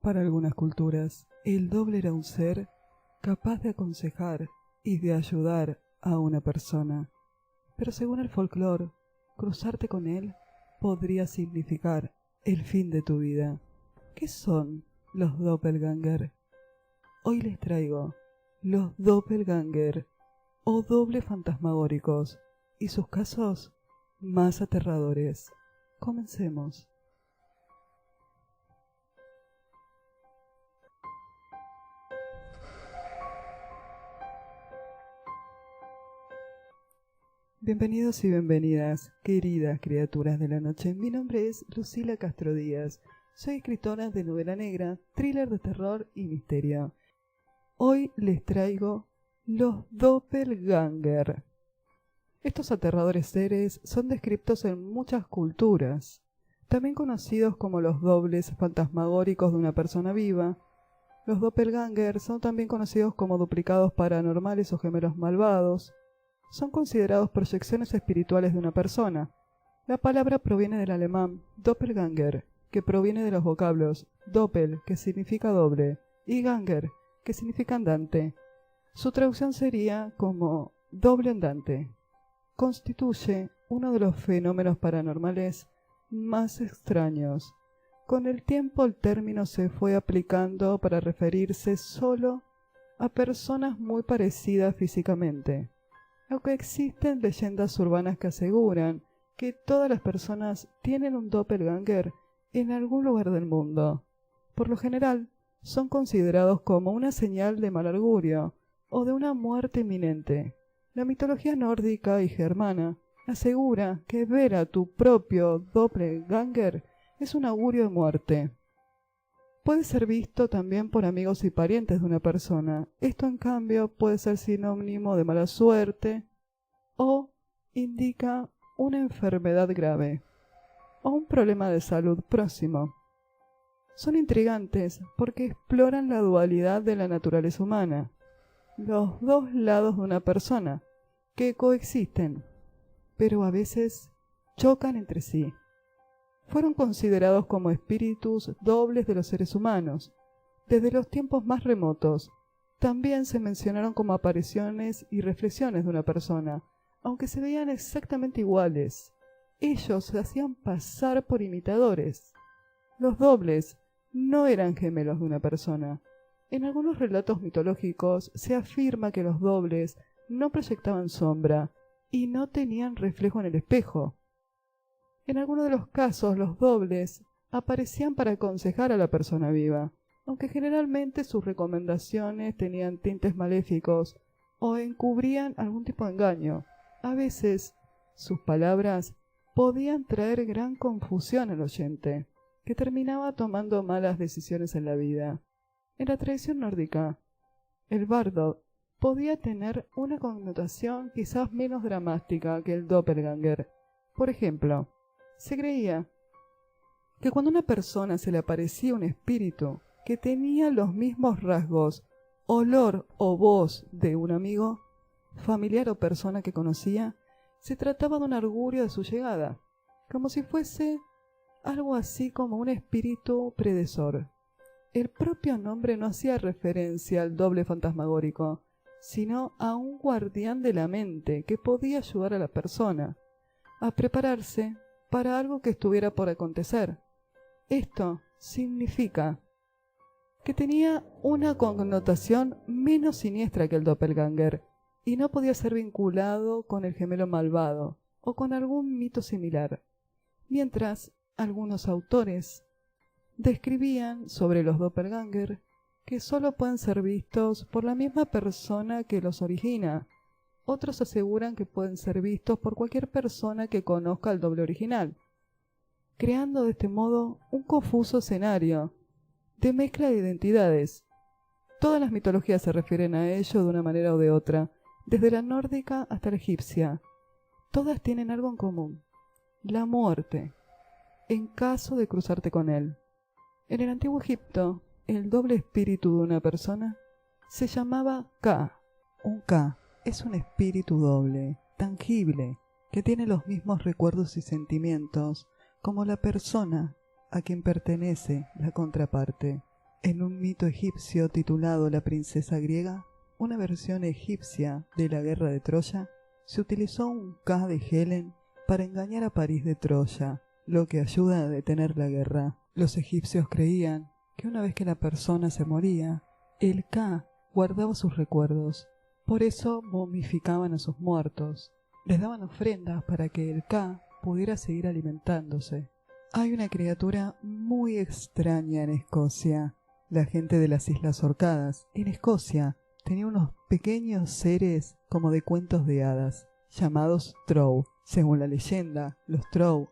Para algunas culturas, el doble era un ser capaz de aconsejar y de ayudar a una persona. Pero según el folclore, cruzarte con él podría significar el fin de tu vida. ¿Qué son los doppelganger? Hoy les traigo los doppelganger o dobles fantasmagóricos y sus casos más aterradores. Comencemos. Bienvenidos y bienvenidas, queridas criaturas de la noche. Mi nombre es Lucila Castro Díaz. Soy escritora de novela negra, thriller de terror y misterio. Hoy les traigo los doppelganger. Estos aterradores seres son descritos en muchas culturas, también conocidos como los dobles fantasmagóricos de una persona viva. Los doppelganger son también conocidos como duplicados paranormales o gemelos malvados. Son considerados proyecciones espirituales de una persona. La palabra proviene del alemán doppelganger, que proviene de los vocablos doppel, que significa doble, y ganger, que significa andante. Su traducción sería como doble andante. Constituye uno de los fenómenos paranormales más extraños. Con el tiempo el término se fue aplicando para referirse solo a personas muy parecidas físicamente. Aunque existen leyendas urbanas que aseguran que todas las personas tienen un doppelganger en algún lugar del mundo. Por lo general, son considerados como una señal de mal augurio o de una muerte inminente. La mitología nórdica y germana asegura que ver a tu propio doppelganger es un augurio de muerte. Puede ser visto también por amigos y parientes de una persona. Esto, en cambio, puede ser sinónimo de mala suerte o indica una enfermedad grave o un problema de salud próximo. Son intrigantes porque exploran la dualidad de la naturaleza humana, los dos lados de una persona que coexisten, pero a veces chocan entre sí. Fueron considerados como espíritus dobles de los seres humanos desde los tiempos más remotos. También se mencionaron como apariciones y reflexiones de una persona, aunque se veían exactamente iguales. Ellos se hacían pasar por imitadores. Los dobles no eran gemelos de una persona. En algunos relatos mitológicos se afirma que los dobles no proyectaban sombra y no tenían reflejo en el espejo. En algunos de los casos, los dobles aparecían para aconsejar a la persona viva, aunque generalmente sus recomendaciones tenían tintes maléficos o encubrían algún tipo de engaño. A veces, sus palabras podían traer gran confusión al oyente, que terminaba tomando malas decisiones en la vida. En la tradición nórdica, el bardo podía tener una connotación quizás menos dramática que el doppelganger. Por ejemplo, se creía que cuando a una persona se le aparecía un espíritu que tenía los mismos rasgos, olor o voz de un amigo, familiar o persona que conocía, se trataba de un augurio de su llegada, como si fuese algo así como un espíritu predecesor. El propio nombre no hacía referencia al doble fantasmagórico, sino a un guardián de la mente que podía ayudar a la persona a prepararse para algo que estuviera por acontecer. Esto significa que tenía una connotación menos siniestra que el doppelganger y no podía ser vinculado con el gemelo malvado o con algún mito similar, mientras algunos autores describían sobre los doppelganger que solo pueden ser vistos por la misma persona que los origina. Otros aseguran que pueden ser vistos por cualquier persona que conozca al doble original, creando de este modo un confuso escenario de mezcla de identidades. Todas las mitologías se refieren a ello de una manera o de otra, desde la nórdica hasta la egipcia. Todas tienen algo en común: la muerte. en caso de cruzarte con él. En el antiguo Egipto, el doble espíritu de una persona se llamaba Ka. Un Ka es un espíritu doble, tangible, que tiene los mismos recuerdos y sentimientos como la persona a quien pertenece la contraparte. En un mito egipcio titulado La princesa griega, una versión egipcia de la guerra de Troya, se utilizó un Ka de Helen para engañar a París de Troya, lo que ayuda a detener la guerra. Los egipcios creían que una vez que la persona se moría, el Ka guardaba sus recuerdos. Por eso momificaban a sus muertos. Les daban ofrendas para que el Ka pudiera seguir alimentándose. Hay una criatura muy extraña en Escocia. La gente de las Islas Orcadas, en Escocia, tenía unos pequeños seres como de cuentos de hadas, llamados Trow. Según la leyenda, los Trow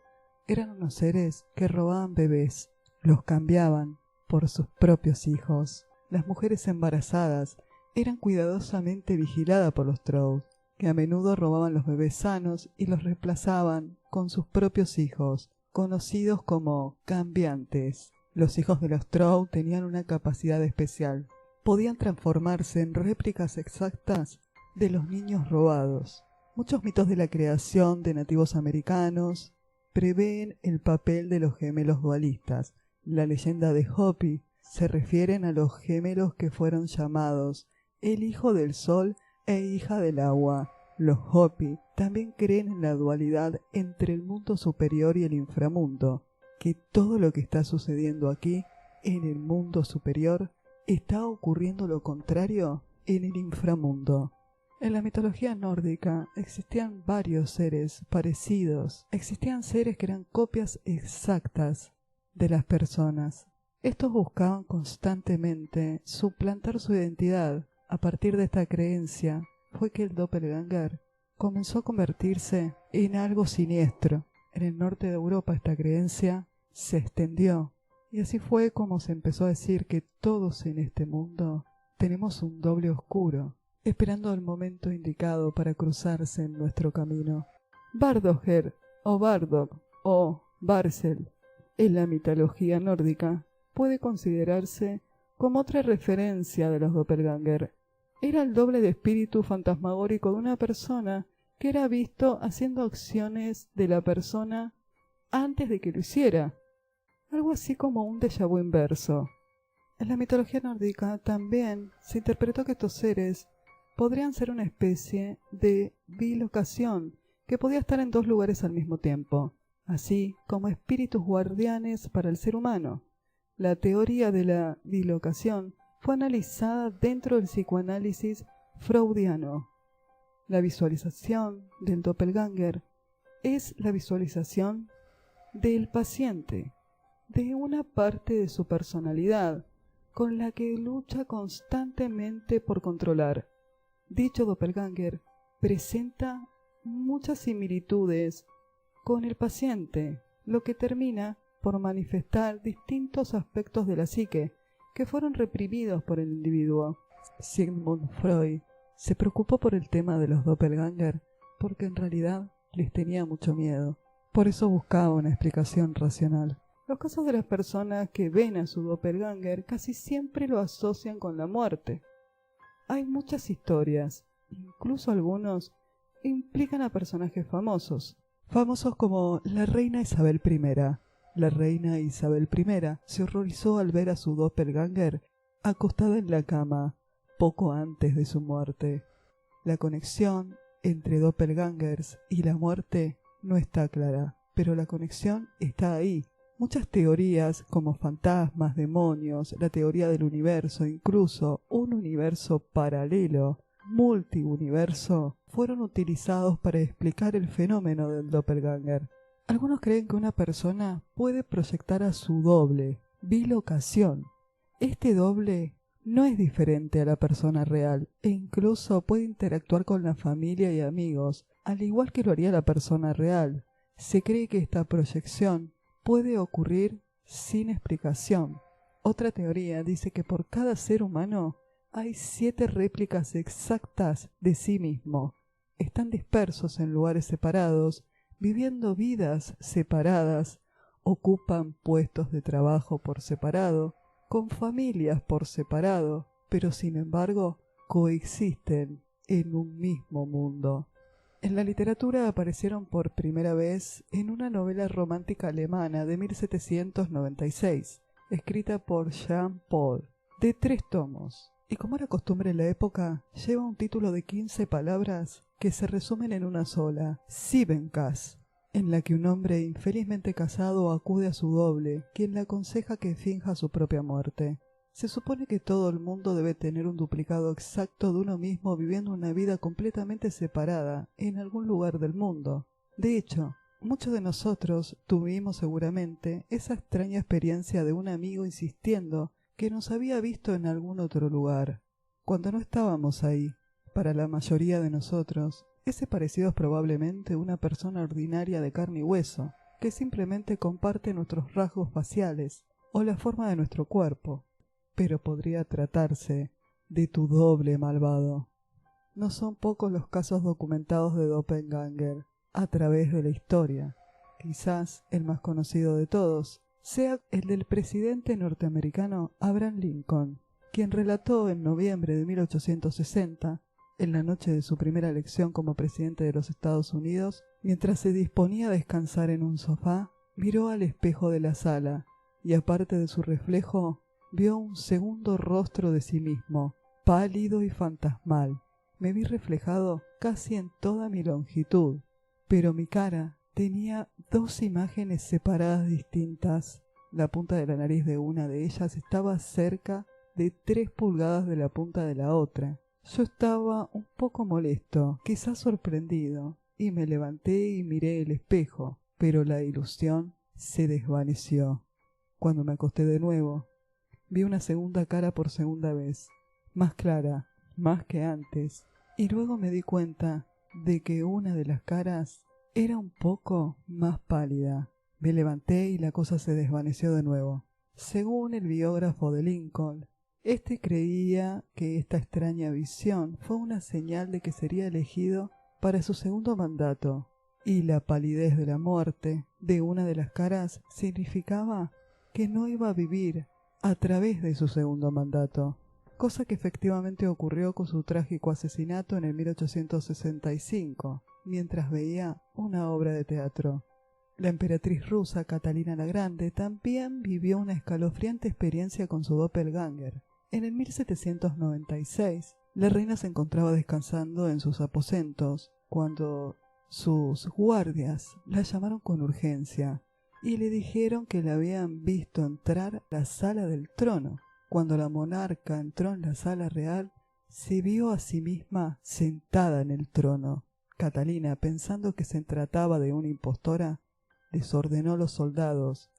eran unos seres que robaban bebés, los cambiaban por sus propios hijos. Las mujeres embarazadas eran cuidadosamente vigiladas por los Trow, que a menudo robaban los bebés sanos y los reemplazaban con sus propios hijos, conocidos como cambiantes. Los hijos de los Trow tenían una capacidad especial. Podían transformarse en réplicas exactas de los niños robados. Muchos mitos de la creación de nativos americanos prevén el papel de los gemelos dualistas. La leyenda de Hopi se refieren a los gemelos que fueron llamados el hijo del sol e hija del agua. Los Hopi también creen en la dualidad entre el mundo superior y el inframundo, que todo lo que está sucediendo aquí, en el mundo superior, está ocurriendo lo contrario en el inframundo. En la mitología nórdica existían varios seres parecidos. Existían seres que eran copias exactas de las personas. Estos buscaban constantemente suplantar su identidad. A partir de esta creencia fue que el doppelganger comenzó a convertirse en algo siniestro. En el norte de Europa esta creencia se extendió, y así fue como se empezó a decir que todos en este mundo tenemos un doble oscuro, esperando el momento indicado para cruzarse en nuestro camino. Bardoger o Bardock o Barcel en la mitología nórdica puede considerarse como otra referencia de los doppelganger. Era el doble de espíritu fantasmagórico de una persona que era visto haciendo acciones de la persona antes de que lo hiciera, algo así como un déjà vu inverso. En la mitología nórdica también se interpretó que estos seres podrían ser una especie de bilocación que podía estar en dos lugares al mismo tiempo, así como espíritus guardianes para el ser humano. La teoría de la bilocación fue analizada dentro del psicoanálisis freudiano. La visualización del doppelganger es la visualización del paciente, de una parte de su personalidad con la que lucha constantemente por controlar. Dicho doppelganger presenta muchas similitudes con el paciente, lo que termina por manifestar distintos aspectos de la psique que fueron reprimidos por el individuo. Sigmund Freud se preocupó por el tema de los doppelganger porque en realidad les tenía mucho miedo. Por eso buscaba una explicación racional. Los casos de las personas que ven a su doppelganger casi siempre lo asocian con la muerte. Hay muchas historias, incluso algunos implican a personajes famosos. Famosos como la reina Isabel I. La reina Isabel I se horrorizó al ver a su doppelganger acostada en la cama poco antes de su muerte. La conexión entre doppelgangers y la muerte no está clara, pero la conexión está ahí. Muchas teorías como fantasmas, demonios, la teoría del universo, incluso un universo paralelo, multiuniverso, fueron utilizados para explicar el fenómeno del doppelganger. Algunos creen que una persona puede proyectar a su doble, bilocación. Este doble no es diferente a la persona real e incluso puede interactuar con la familia y amigos, al igual que lo haría la persona real. Se cree que esta proyección puede ocurrir sin explicación. Otra teoría dice que por cada ser humano hay 7 réplicas exactas de sí mismo. Están dispersos en lugares separados, viviendo vidas separadas ocupan puestos de trabajo por separado, con familias por separado, pero sin embargo coexisten en un mismo mundo. En la literatura aparecieron por primera vez en una novela romántica alemana de 1796, escrita por Jean Paul, de 3 tomos, y como era costumbre en la época, lleva un título de 15 palabras que se resumen en una sola, Siebenkas, en la que un hombre infelizmente casado acude a su doble, quien le aconseja que finja su propia muerte. Se supone que todo el mundo debe tener un duplicado exacto de uno mismo viviendo una vida completamente separada en algún lugar del mundo. De hecho, muchos de nosotros tuvimos seguramente esa extraña experiencia de un amigo insistiendo que nos había visto en algún otro lugar, cuando no estábamos ahí. Para la mayoría de nosotros, ese parecido es probablemente una persona ordinaria de carne y hueso, que simplemente comparte nuestros rasgos faciales o la forma de nuestro cuerpo. Pero podría tratarse de tu doble malvado. No son pocos los casos documentados de doppelganger a través de la historia. Quizás el más conocido de todos sea el del presidente norteamericano Abraham Lincoln, quien relató en noviembre de 1860, en la noche de su primera elección como presidente de los Estados Unidos, mientras se disponía a descansar en un sofá, miró al espejo de la sala y, aparte de su reflejo, vio un segundo rostro de sí mismo, pálido y fantasmal. Me vi reflejado casi en toda mi longitud, pero mi cara tenía 2 imágenes separadas distintas. La punta de la nariz de una de ellas estaba cerca de 3 pulgadas de la punta de la otra. Yo estaba un poco molesto, quizás sorprendido, y me levanté y miré el espejo, pero la ilusión se desvaneció. Cuando me acosté de nuevo, vi una segunda cara por segunda vez, más clara, más que antes, y luego me di cuenta de que una de las caras era un poco más pálida. Me levanté y la cosa se desvaneció de nuevo. Según el biógrafo de Lincoln, este creía que esta extraña visión fue una señal de que sería elegido para su segundo mandato, y la palidez de la muerte de una de las caras significaba que no iba a vivir a través de su segundo mandato, cosa que efectivamente ocurrió con su trágico asesinato en el 1865, mientras veía una obra de teatro. La emperatriz rusa Catalina la Grande también vivió una escalofriante experiencia con su doppelganger. En el 1796, la reina se encontraba descansando en sus aposentos cuando sus guardias la llamaron con urgencia y le dijeron que la habían visto entrar a la sala del trono. Cuando la monarca entró en la sala real, se vio a sí misma sentada en el trono. Catalina, pensando que se trataba de una impostora, les ordenó a los soldados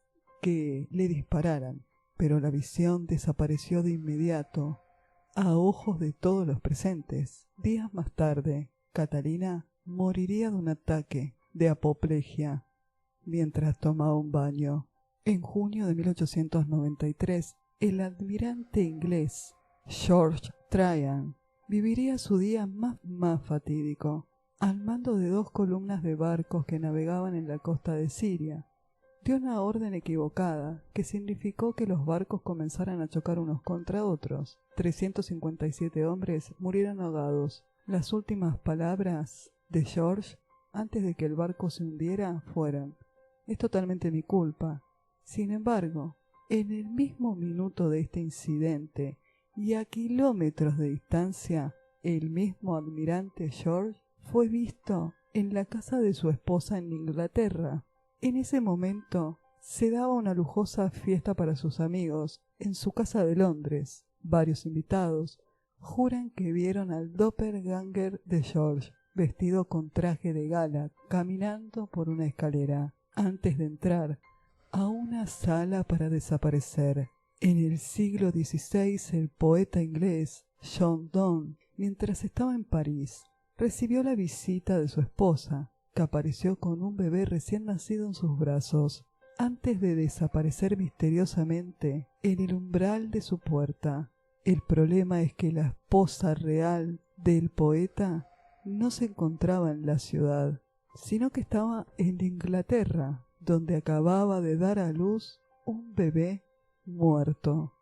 que le dispararan, pero la visión desapareció de inmediato a ojos de todos los presentes. Días más tarde, Catalina moriría de un ataque de apoplejía mientras tomaba un baño. En junio de 1893, el almirante inglés George Tryon viviría su día más fatídico, al mando de 2 columnas de barcos que navegaban en la costa de Siria. Dio una orden equivocada, que significó que los barcos comenzaran a chocar unos contra otros. 357 hombres murieron ahogados. Las últimas palabras de George, antes de que el barco se hundiera, fueron: «Es totalmente mi culpa». Sin embargo, en el mismo minuto de este incidente y a kilómetros de distancia, el mismo almirante George fue visto en la casa de su esposa en Inglaterra. En ese momento se daba una lujosa fiesta para sus amigos en su casa de Londres. Varios invitados juran que vieron al doppelganger de George, vestido con traje de gala, caminando por una escalera, antes de entrar a una sala para desaparecer. En el siglo XVI, el poeta inglés John Donne, mientras estaba en París, recibió la visita de su esposa, que apareció con un bebé recién nacido en sus brazos, antes de desaparecer misteriosamente en el umbral de su puerta. El problema es que la esposa real del poeta no se encontraba en la ciudad, sino que estaba en Inglaterra. donde acababa de dar a luz un bebé muerto.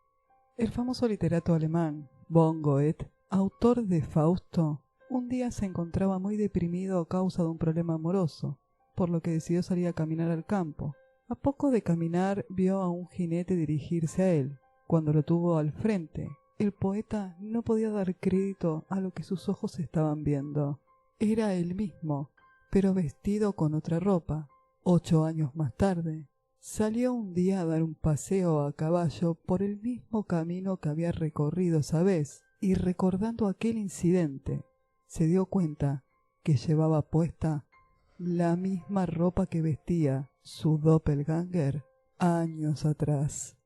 El famoso literato alemán von Goethe, autor de Fausto, un día se encontraba muy deprimido a causa de un problema amoroso, por lo que decidió salir a caminar al campo. A poco de caminar vio a un jinete dirigirse a él. Cuando lo tuvo al frente, el poeta no podía dar crédito a lo que sus ojos estaban viendo. Era él mismo, pero vestido con otra ropa. 8 años más tarde, salió un día a dar un paseo a caballo por el mismo camino que había recorrido esa vez, y recordando aquel incidente, se dio cuenta que llevaba puesta la misma ropa que vestía su doppelganger años atrás.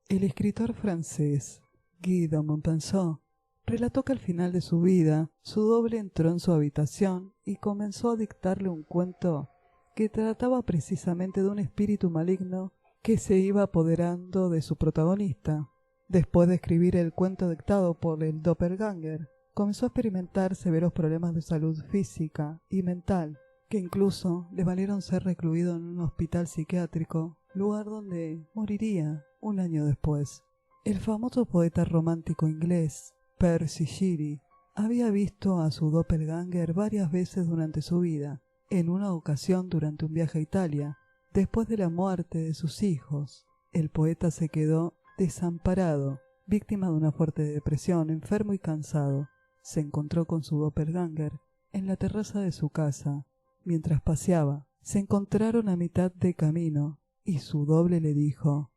El escritor francés Guy de Maupassant relató que al final de su vida su doble entró en su habitación y comenzó a dictarle un cuento que trataba precisamente de un espíritu maligno que se iba apoderando de su protagonista. Después de escribir el cuento dictado por el doppelganger, comenzó a experimentar severos problemas de salud física y mental, que incluso le valieron ser recluido en un hospital psiquiátrico, lugar donde moriría un año después. El famoso poeta romántico inglés Percy Shelley había visto a su doppelganger varias veces durante su vida. En una ocasión durante un viaje a Italia, después de la muerte de sus hijos, el poeta se quedó desamparado, víctima de una fuerte depresión, enfermo y cansado. Se encontró con su doppelganger en la terraza de su casa. Mientras paseaba, se encontraron a mitad de camino y su doble le dijo: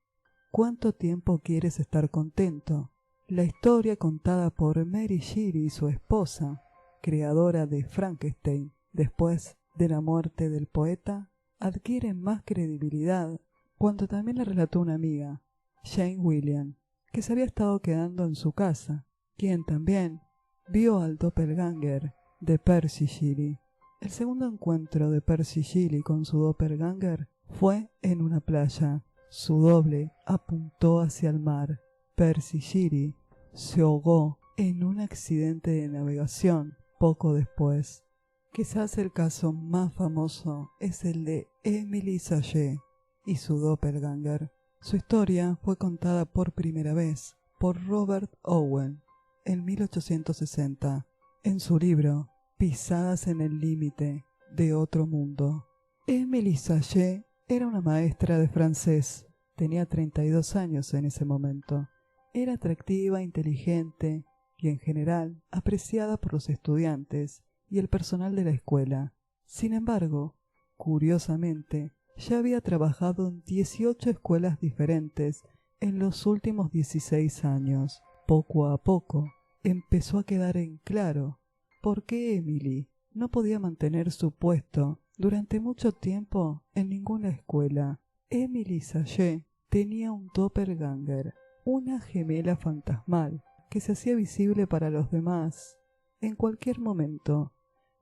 ¿Cuánto tiempo quieres estar contento? La historia contada por Mary Shelley, su esposa, creadora de Frankenstein, después de la muerte del poeta, adquiere más credibilidad cuando también la relató una amiga, Jane William, que se había estado quedando en su casa, quien también vio al doppelganger de Percy Shelley. El segundo encuentro de Percy Shelley con su doppelganger fue en una playa. Su doble apuntó hacia el mar. Percy Shelley se ahogó en un accidente de navegación poco después. Quizás el caso más famoso es el de Emily Sallé y su doppelganger. Su historia fue contada por primera vez por Robert Owen en 1860 en su libro Pisadas en el límite de otro mundo. Emily Sallé era una maestra de francés. Tenía 32 años en ese momento. Era atractiva, inteligente y en general apreciada por los estudiantes y el personal de la escuela. Sin embargo, curiosamente, ya había trabajado en 18 escuelas diferentes en los últimos 16 años. Poco a poco, empezó a quedar en claro por qué Emily no podía mantener su puesto durante mucho tiempo en ninguna escuela. Emily Sallé tenía un doppelganger, una gemela fantasmal que se hacía visible para los demás en cualquier momento.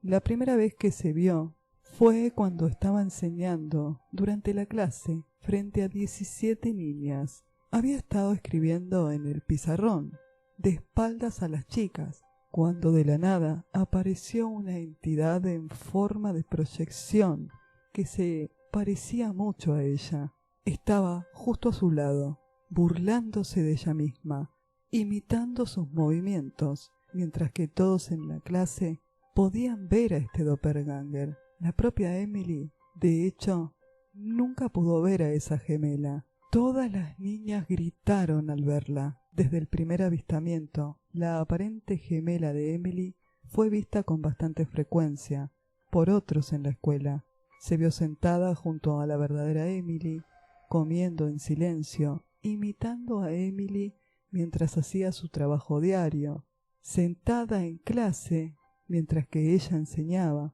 La primera vez que se vio fue cuando estaba enseñando durante la clase frente a 17 niñas. Había estado escribiendo en el pizarrón, de espaldas a las chicas, cuando de la nada apareció una entidad en forma de proyección que se parecía mucho a ella. Estaba justo a su lado, burlándose de ella misma, imitando sus movimientos, mientras que todos en la clase podían ver a este doppelganger. La propia Emily, de hecho, nunca pudo ver a esa gemela. Todas las niñas gritaron al verla. Desde el primer avistamiento, la aparente gemela de Emily fue vista con bastante frecuencia por otros en la escuela. Se vio sentada junto a la verdadera Emily, comiendo en silencio, imitando a Emily mientras hacía su trabajo diario, sentada en clase mientras que ella enseñaba.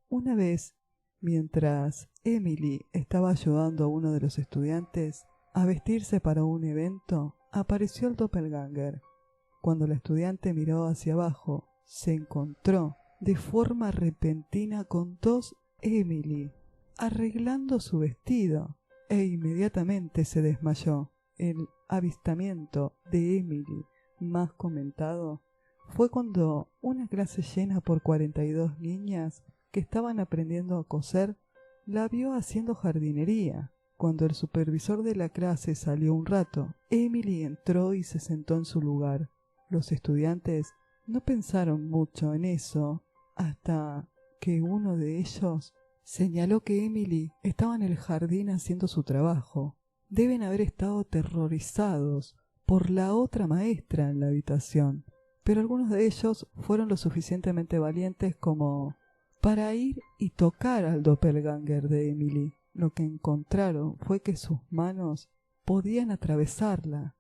Una vez, mientras Emily estaba ayudando a uno de los estudiantes a vestirse para un evento, apareció el doppelganger. Cuando la estudiante miró hacia abajo, se encontró de forma repentina con dos Emily arreglando su vestido e inmediatamente se desmayó. El avistamiento de Emily más comentado fue cuando una clase llena por 42 niñas que estaban aprendiendo a coser la vio haciendo jardinería. Cuando el supervisor de la clase salió un rato, Emily entró y se sentó en su lugar. Los estudiantes no pensaron mucho en eso hasta que uno de ellos señaló que Emily estaba en el jardín haciendo su trabajo. Deben haber estado aterrorizados por la otra maestra en la habitación, pero algunos de ellos fueron lo suficientemente valientes como para ir y tocar al doppelganger de Emily. Lo que encontraron fue que sus manos podían atravesarla,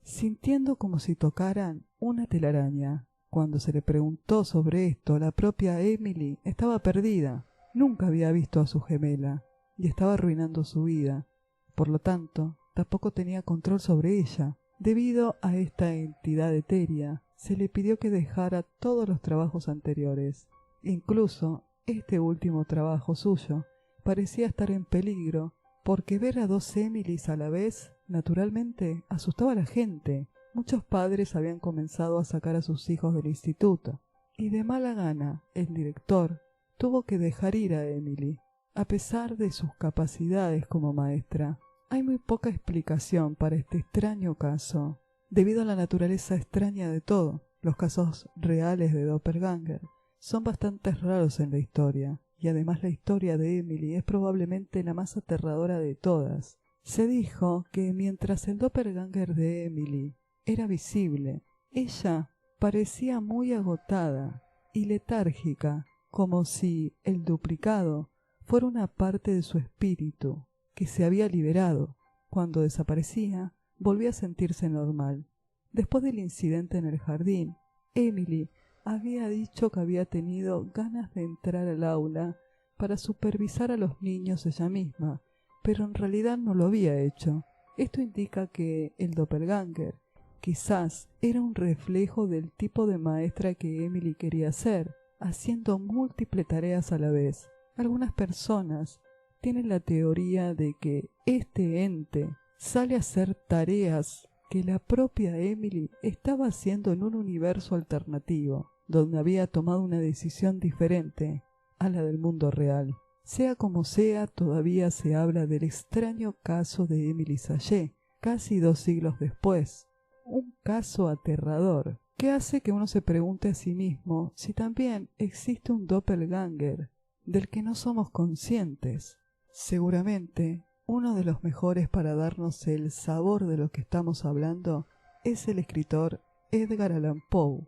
sintiendo como si tocaran una telaraña. Cuando se le preguntó sobre esto, la propia Emily estaba perdida. Nunca había visto a su gemela y estaba arruinando su vida. Por lo tanto, tampoco tenía control sobre ella. Debido a esta entidad etérea, se le pidió que dejara todos los trabajos anteriores. Incluso este último trabajo suyo parecía estar en peligro, porque ver a dos Emilys a la vez, naturalmente, asustaba a la gente. Muchos padres habían comenzado a sacar a sus hijos del instituto, y de mala gana el director tuvo que dejar ir a Emily, a pesar de sus capacidades como maestra. Hay muy poca explicación para este extraño caso, debido a la naturaleza extraña de todo. Los casos reales de doppelganger son bastante raros en la historia, y además la historia de Emily es probablemente la más aterradora de todas. Se dijo que mientras el doppelganger de Emily era visible, ella parecía muy agotada y letárgica, como si el duplicado fuera una parte de su espíritu que se había liberado. Cuando desaparecía, volvía a sentirse normal. Después del incidente en el jardín, Emily había dicho que había tenido ganas de entrar al aula para supervisar a los niños ella misma, pero en realidad no lo había hecho. Esto indica que el doppelganger quizás era un reflejo del tipo de maestra que Emily quería ser, haciendo múltiples tareas a la vez. Algunas personas tienen la teoría de que este ente sale a hacer tareas que la propia Emily estaba haciendo en un universo alternativo, donde había tomado una decisión diferente a la del mundo real. Sea como sea, todavía se habla del extraño caso de Emily Sallé, casi 2 siglos después. Un caso aterrador, que hace que uno se pregunte a sí mismo si también existe un doppelganger del que no somos conscientes. Seguramente, uno de los mejores para darnos el sabor de lo que estamos hablando es el escritor Edgar Allan Poe,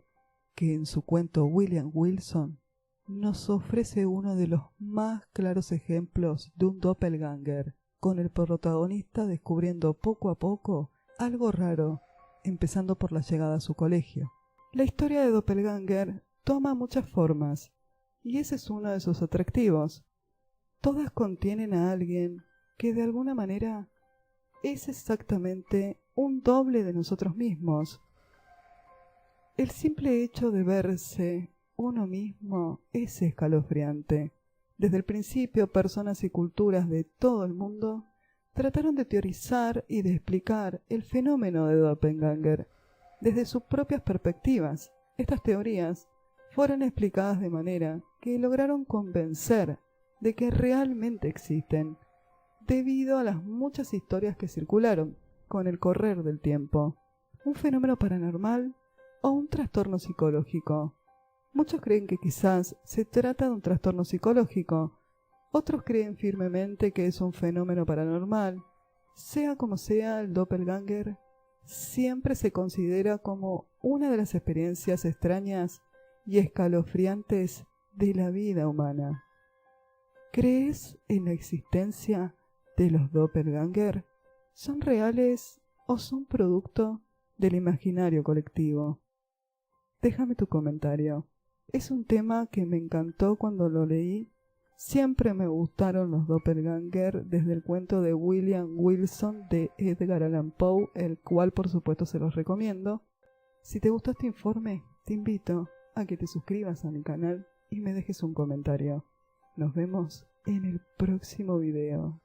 que en su cuento William Wilson nos ofrece uno de los más claros ejemplos de un doppelganger, con el protagonista descubriendo poco a poco algo raro, empezando por la llegada a su colegio. La historia de doppelganger toma muchas formas, y ese es uno de sus atractivos. Todas contienen a alguien que de alguna manera es exactamente un doble de nosotros mismos. El simple hecho de verse uno mismo es escalofriante. Desde el principio, personas y culturas de todo el mundo trataron de teorizar y de explicar el fenómeno de doppelganger desde sus propias perspectivas. Estas teorías fueron explicadas de manera que lograron convencer de que realmente existen, debido a las muchas historias que circularon con el correr del tiempo. Un fenómeno paranormal o un trastorno psicológico. Muchos creen que quizás se trata de un trastorno psicológico, otros creen firmemente que es un fenómeno paranormal. Sea como sea, el doppelganger siempre se considera como una de las experiencias extrañas y escalofriantes de la vida humana. ¿Crees en la existencia de los doppelganger? ¿Son reales o son producto del imaginario colectivo? Déjame tu comentario. Es un tema que me encantó cuando lo leí. Siempre me gustaron los doppelganger desde el cuento de William Wilson de Edgar Allan Poe, el cual por supuesto se los recomiendo. Si te gustó este informe, te invito a que te suscribas a mi canal y me dejes un comentario. Nos vemos en el próximo video.